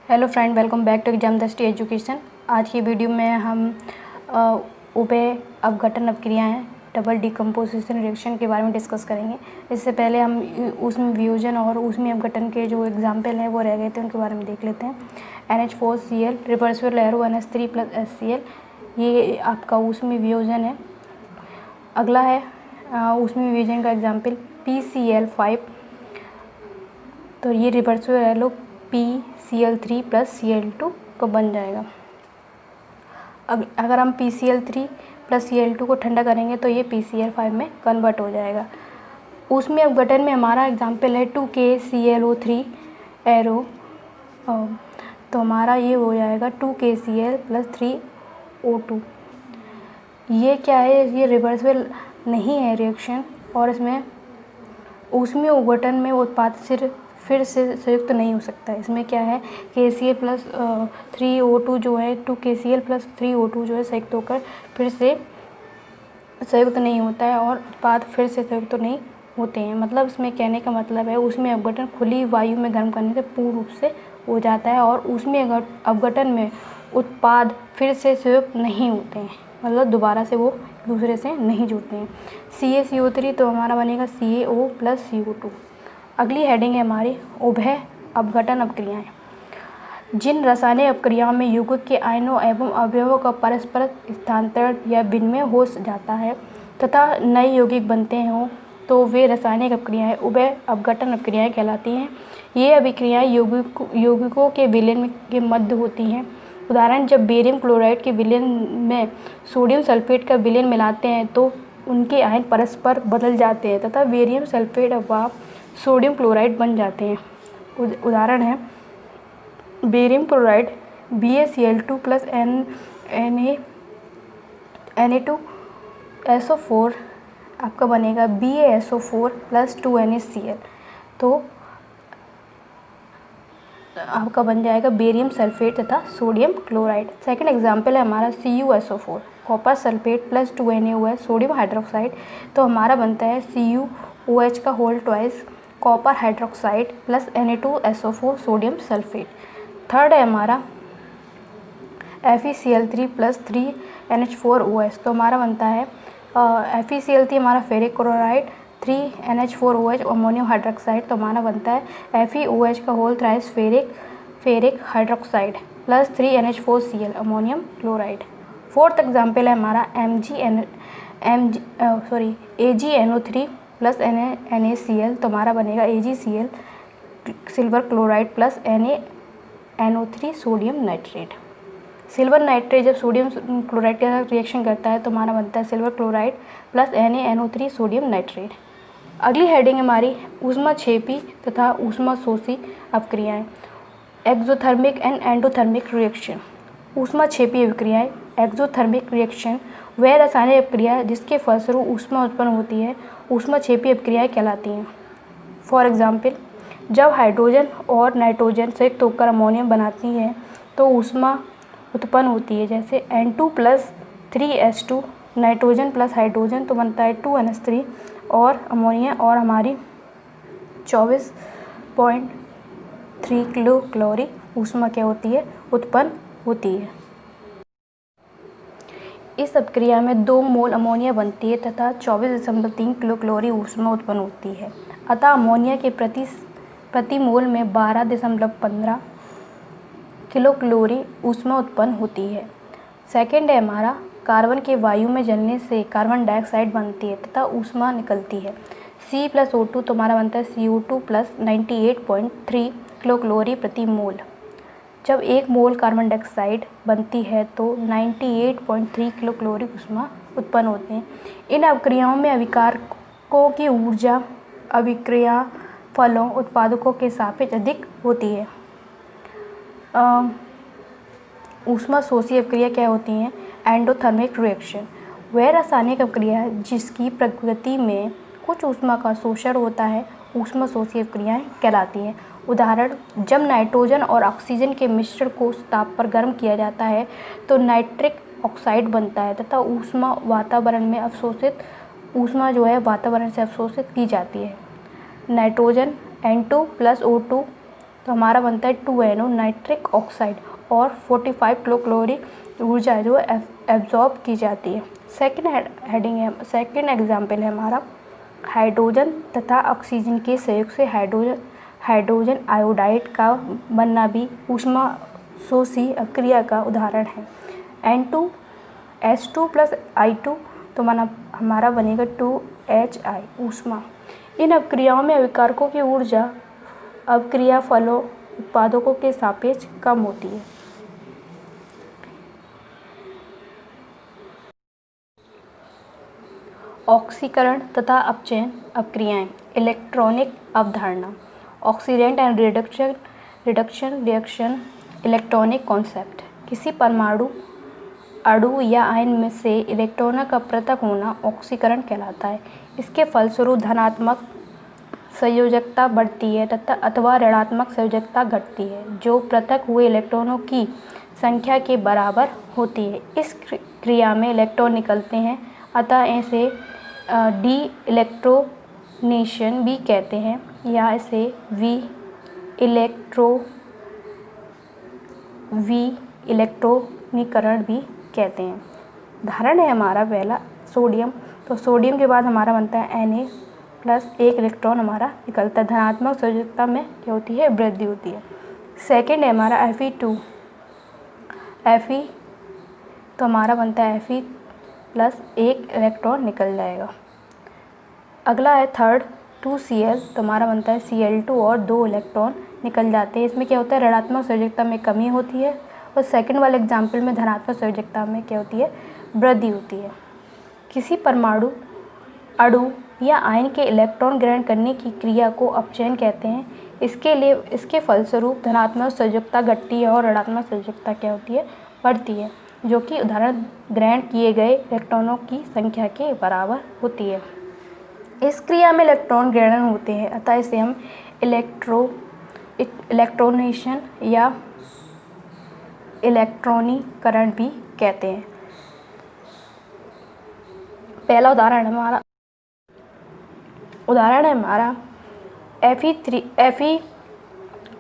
Hello friend, welcome back to exam Drishti education. आज की video में हम उभय अपघटन अपक्रियाएं डबल डिकम्पोजिशन रिएक्शन के बारे में डिस्कस करेंगे। इससे पहले हम उसमें वियोजन और उसमें अपघटन के जो एग्जाम्पल हैं वो रह गए थे, उनके बारे में देख लेते हैं। NH4Cl reversible arrow NH3 + HCl, ये आपका उसमें वियोजन है। अगला है उसमें वियोजन का एग्जाम्पल PCl5, तो ये रिवर्सिबल एरो PCl3 + Cl2 का बन जाएगा। अगर हम PCl3 + Cl2 को ठंडा करेंगे तो ये PCl5 में कन्वर्ट हो जाएगा। उसमें अपघटन में हमारा एग्जाम्पल है 2KClO3 एरो, तो हमारा ये हो जाएगा 2KCl + 3O2। ये क्या है, ये रिवर्सिबल नहीं है रिएक्शन, और इसमें उसमें अपघटन में उत्पाद फिर से संयुक्त नहीं हो सकता है। इसमें क्या है, KCl + 3O2 जो है 2KCl + 3O2 जो है संयुक्त होकर फिर से संयुक्त नहीं होता है और उत्पाद फिर से संयुक्त तो नहीं होते हैं। मतलब इसमें कहने का मतलब है उसमें अपघटन खुली वायु में गर्म करने से पूर्ण रूप से हो जाता है और उसमें अपघटन में उत्पाद फिर से संयुक्त नहीं होते हैं, मतलब दोबारा से वो एक दूसरे से नहीं जुड़ते हैं। CaCO3 तो हमारा बनेगा CaO + CO2। अगली हेडिंग है हमारी उभय अपघटन अपक्रियाएं। जिन रासायनिक अपक्रियाओं में यौगिक के आयनों एवं अवयवों का परस्पर स्थानांतरण या विनिमय हो जाता है तथा नए यौगिक बनते हों तो वे रासायनिक अपक्रियाएं उभय अपघटन अपक्रियाएं कहलाती हैं। ये अभिक्रियाएं यौगिकों के विलयन के मध्य होती हैं। उदाहरण, जब बेरियम क्लोराइड के विलयन में सोडियम सल्फेट का विलयन मिलाते हैं तो उनके आयन परस्पर बदल जाते हैं तथा बेरियम सल्फेट व सोडियम क्लोराइड बन जाते हैं। उदाहरण है बेरियम क्लोराइड BaCl2 + Na2SO4 आपका बनेगा BaSO4 + 2NaCl, तो आपका बन जाएगा बेरियम सल्फेट तथा सोडियम क्लोराइड। सेकंड एग्जाम्पल है हमारा CuSO4 copper sulphate + 2NaOH sodium hydroxide, तो हमारा बनता है CuOH का whole twice copper hydroxide + Na2SO4 sodium sulphate. Third है हमारा FeCl3 + 3NH4OH, तो हमारा बनता है FeCl3 हमारा ferric chloride 3NH4OH ammonium hydroxide, तो हमारा बनता है FeOH का whole thrice ferric hydroxide + 3NH4Cl ammonium chloride. Fourth example है हमारा AgNO3 + NaCl, तो हमारा बनेगा AgCl silver chloride + NaNO3 sodium nitrate. Silver nitrate जब सोडियम क्लोराइड के साथ रिएक्शन करता है तो हमारा बनता है silver chloride + NaNO3 sodium nitrate. अगली हेडिंग हमारी ऊष्माक्षेपी तथा ऊष्माशोषी अपक्रियाएं, एक्सोथर्मिक एंड एंडोथर्मिक रिएक्शन। ऊष्माक्षेपी अपक्रियाएं एक्सोथर्मिक रिएक्शन वह रासायनिक अपक्रिया जिसके फलस्वरूप ऊष्मा उत्पन्न होती है ऊष्माक्षेपी अपक्रियाएं कहलाती हैं। फॉर एग्जाम्पल, जब हाइड्रोजन और नाइट्रोजन संयुक्त होकर अमोनियम बनाती हैं तो ऊष्मा उत्पन्न होती है, जैसे N2 + 3H2 नाइट्रोजन + हाइड्रोजन, तो बनता है 2NH3 और अमोनिया, और हमारी 24.3 किलो कैलोरी ऊष्मा क्या होती है, उत्पन्न होती है। इस अपक्रिया में 2 मोल अमोनिया बनती है तथा 24.3 किलो कैलोरी ऊष्मा उत्पन्न होती है। अतः अमोनिया के प्रति मोल में 12.15 किलो कैलोरी ऊष्मा उत्पन्न होती है। सेकंड है हमारा कार्बन के वायु में जलने से कार्बन डाइऑक्साइड बनती है तथा ऊष्मा निकलती है। C + O2, तो हमारा बनता है CO2 + 98.3 किलो कैलोरी प्रति मोल। जब 1 मोल कार्बन डाइऑक्साइड बनती है तो 98.3 किलो कैलोरी ऊष्मा उत्पन्न होते हैं। इन अपक्रियाओं में अभिकारकों की ऊर्जा अभिक्रिया फलों उत्पादकों के सापेक्ष अधिक होती है। ऊष्माशोषी अपक्रिया क्या होती हैं, एंडोथर्मिक रिएक्शन वह रासायनिक अपक्रिया जिसकी प्रकृति में कुछ ऊष्मा का शोषण होता है ऊष्माशोषी अपक्रियाएं कहलाती हैं। उदाहरण, जब नाइट्रोजन और ऑक्सीजन के मिश्रण को ताप पर गर्म किया जाता है तो नाइट्रिक ऑक्साइड बनता है तथा ऊष्मा जो है वातावरण से अवशोषित की जाती है। नाइट्रोजन N2 + O2 तो हमारा बनता है 2NO नाइट्रिक ऑक्साइड और 45 किलोकैलोरी ऊर्जा जो एब्जॉर्ब की जाती है। सेकंड एग्जाम्पल है हमारा हाइड्रोजन तथा ऑक्सीजन के संयोग से हाइड्रोजन आयोडाइड का बनना भी ऊष्माशोषी अभिक्रिया का उदाहरण है। H2 प्लस I2 तो हमारा बनेगा 2HI ऊष्मा। इन अभिक्रियाओं में अभिकारकों की ऊर्जा अभिक्रिया फलों उत्पादकों के सापेक्ष कम होती है। ऑक्सीकरण तथा अपचयन अभिक्रियाएं। इलेक्ट्रॉनिक अवधारणा। Oxidant and reduction reaction. Electronic concept. किसी परमाणु अणु या आयन में से इलेक्ट्रॉनों का पृथक होना ऑक्सीकरण कहलाता है। इसके फलस्वरूप धनात्मक संयोजकता बढ़ती है तथा अथवा ऋणात्मक संयोजकता घटती है जो पृथक हुए इलेक्ट्रॉनों की संख्या के बराबर होती है। इस क्रिया में इलेक्ट्रॉन निकलते हैं, अतः इसे डी इलेक्ट्रोनेशन भी कहते हैं या इसे इलेक्ट्रॉनीकरण भी कहते हैं। उदाहरण है हमारा पहला सोडियम। तो सोडियम के बाद हमारा बनता है Na प्लस एक इलेक्ट्रॉन हमारा निकलता है। धनात्मक संयोजकता में क्या होती है, वृद्धि होती है। सेकंड है हमारा Fe2 तो हमारा बनता है Fe प्लस एक इलेक्ट्रॉन निकल जाएगा। अगला है थर्ड 2Cl तो हमारा बनता है Cl2 और 2 इलेक्ट्रॉन निकल जाते हैं। इसमें क्या होता है, ऋणात्मक संयोजकता में कमी होती है और सेकंड वाले एग्जाम्पल में धनात्मक संयोजकता में क्या होती है, वृद्धि होती है। किसी परमाणु अणु या आयन के इलेक्ट्रॉन ग्रहण करने की क्रिया को अपचयन कहते हैं। इसके फलस्वरूप धनात्मक संयोजकता घटती है और ऋणात्मक संयोजकता क्या होती है, बढ़ती है, जो कि उदाहरण ग्रहण किए गए इलेक्ट्रॉनों की संख्या के बराबर होती है। इस क्रिया में इलेक्ट्रॉन ग्रहण होते हैं, अतः इसे हम इलेक्ट्रोनेशन या इलेक्ट्रॉनीकरण भी कहते हैं। पहला उदाहरण है हमारा Fe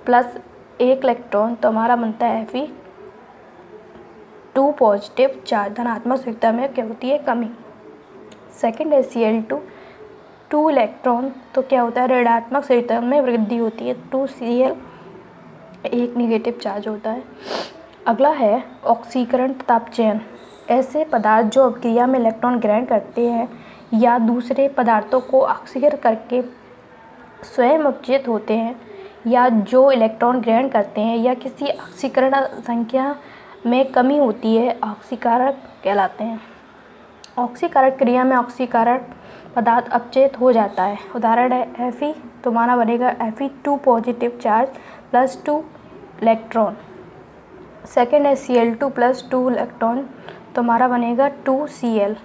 प्लस एक इलेक्ट्रॉन तो हमारा बनता है Fe2 पॉजिटिव चार्ज। धनात्मक संयोजकता में क्या होती है, कमी। सेकंड है Cl2 2 इलेक्ट्रॉन तो क्या होता है, ऋणात्मक संयोजकता में वृद्धि होती है। 2Cl एक निगेटिव चार्ज होता है। अगला है ऑक्सीकरण तथा अपचयन। ऐसे पदार्थ जो अभिक्रिया में इलेक्ट्रॉन ग्रहण करते हैं या दूसरे पदार्थों को ऑक्सीकरण करके स्वयं अपचयित होते हैं या जो इलेक्ट्रॉन ग्रहण करते हैं या किसी ऑक्सीकरण संख्या में कमी होती है, ऑक्सीकारक कहलाते हैं। ऑक्सीकारक क्रिया में ऑक्सीकारक पदार्थ अपचयित हो जाता है। उदाहरण है Fe तो हमारा बनेगा Fe2 positive charge plus 2 electron. Second है Cl2 प्लस 2 इलेक्ट्रॉन तो हमारा बनेगा 2Cl।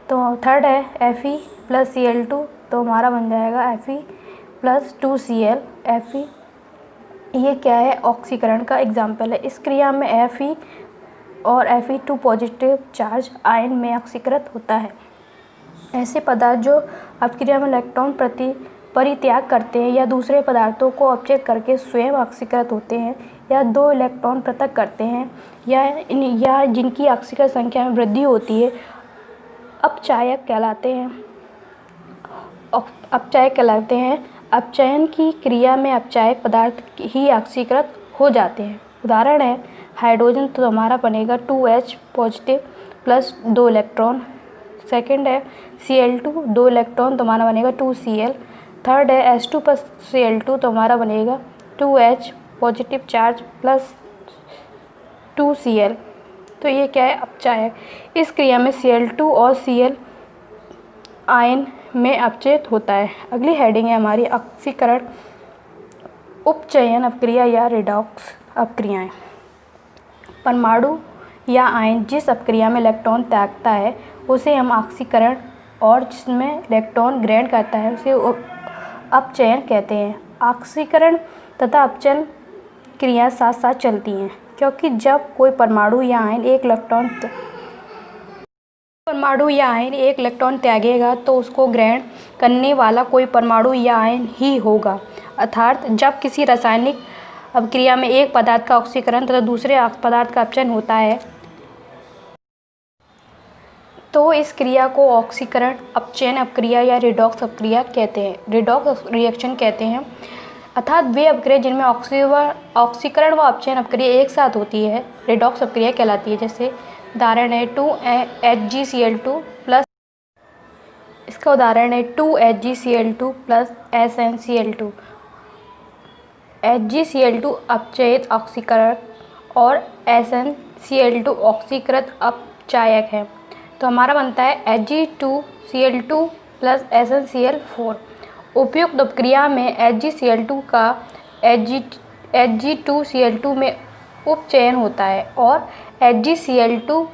तो थर्ड है Fe प्लस Cl2 तो हमारा बन जाएगा Fe प्लस 2Cl। Fe ये क्या है, ऑक्सीकरण का एग्जाम्पल है। इस क्रिया में Fe और Fe2 पॉजिटिव चार्ज आयन में ऑक्सीकृत होता है। ऐसे पदार्थ जो अभिक्रिया में इलेक्ट्रॉन परित्याग करते हैं या दूसरे पदार्थों को अपचयित करके स्वयं ऑक्सीकृत होते हैं या 2 इलेक्ट्रॉन पृथक करते हैं या जिनकी ऑक्सीकरण संख्या में वृद्धि होती है, अपचायक कहलाते हैं। अपचयन की क्रिया में अपचायक पदार्थ ही ऑक्सीकृत हो जाते हैं। उदाहरण है हाइड्रोजन तो हमारा बनेगा 2H positive plus 2 electron. Second है Cl2 2 इलेक्ट्रॉन तो हमारा बनेगा 2Cl। थर्ड है H2 प्लस Cl2 तो हमारा बनेगा 2H positive charge plus 2Cl। तो ये क्या है, अपचायक। इस क्रिया में Cl2 और Cl आयन में अपचयित होता है। अगली हेडिंग है हमारी ऑक्सीकरण उपचयन अभिक्रिया या रिडॉक्स अभिक्रियाएं। परमाणु या आयन जिस अभिक्रिया में इलेक्ट्रॉन त्यागता है उसे हम ऑक्सीकरण और जिसमें इलेक्ट्रॉन ग्रहण करता है उसे अपचयन कहते हैं। ऑक्सीकरण तथा अपचयन क्रिया साथ साथ चलती हैं, क्योंकि जब कोई परमाणु या आयन एक इलेक्ट्रॉन त्यागेगा तो उसको ग्रहण करने वाला कोई परमाणु या आयन ही होगा। अर्थात जब किसी रासायनिक अभिक्रिया में एक पदार्थ का ऑक्सीकरण तथा दूसरे पदार्थ का अपचयन होता है तो इस क्रिया को ऑक्सीकरण अपचयन अभिक्रिया या रिडॉक्स अभिक्रिया कहते हैं, रिडॉक्स रिएक्शन कहते हैं। अर्थात वे अभिक्रिया जिनमें ऑक्सीकरण व अपचयन अभिक्रिया एक साथ होती है रिडॉक्स अभिक्रिया कहलाती है। जैसे उदाहरण है 2HgCl2 प्लस, इसका उदाहरण है 2HgCl2 प्लस SnCl2। HgCl2 अपचयित ऑक्सीकरण और SnCl2 ऑक्सीकृत अपचायक है। तो हमारा बनता है Hg2Cl2 प्लस SnCl4। उपयुक्त अपक्रिया में HgCl2 का Hg2Cl2 में उपचयन होता है और HgCl2,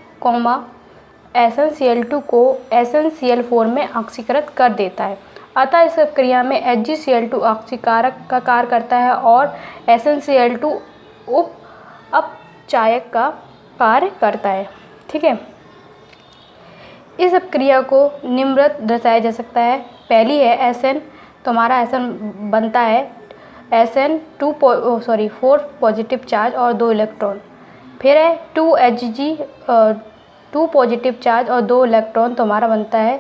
SnCl2 को SnCl4 में ऑक्सीकृत कर देता है। अतः इस अपक्रिया में HgCl2 ऑक्सीकारक का कार्य करता है और SnCl2 अपचायक का कार्य करता है। ठीक है, इस अपक्रिया को निम्नवत दर्शाया जा सकता है। पहली है Sn, तो हमारा Sn बनता है Sn 4 पॉजिटिव चार्ज और 2 इलेक्ट्रॉन। फिर है 2Hg 2 पॉजिटिव चार्ज और 2 इलेक्ट्रॉन, तो हमारा बनता है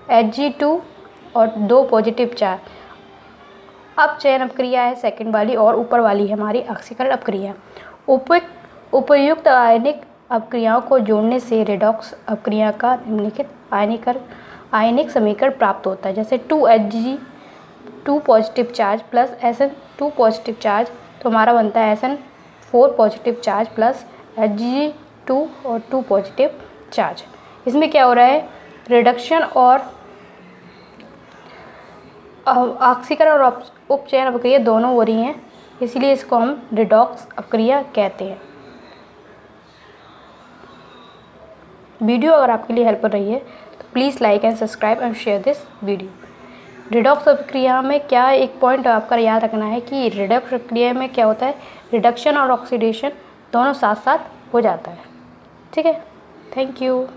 Hg2 और 2 पॉजिटिव चार्ज। अपचयन अपक्रिया है सेकंड वाली और ऊपर वाली है हमारी ऑक्सीकरण अपक्रिया। उपयुक्त आयनिक अपक्रियाओं को जोड़ने से रिडॉक्स अपक्रिया का निम्नलिखित आयनिक समीकरण प्राप्त होता है। जैसे 2Hg 2 positive charge plus Sn 2 positive charge, तो हमारा बनता है Sn 4 positive charge plus Hg2 और 2 पॉजिटिव चार्ज। इसमें क्या हो रहा है, रिडक्शन और ऑक्सीकरण और उपचयन अपक्रिया दोनों हो रही हैं, इसलिए इसको हम रिडॉक्स अपक्रिया कहते हैं। वीडियो अगर आपके लिए हेल्प कर रही है तो please like and subscribe and share this video. Redox अपक्रिया में क्या एक पॉइंट आपका याद रखना है कि रिडॉक्स अपक्रिया में क्या होता है, रिडक्शन और ऑक्सीडेशन दोनों साथ साथ हो जाता है। ठीक है, थैंक यू।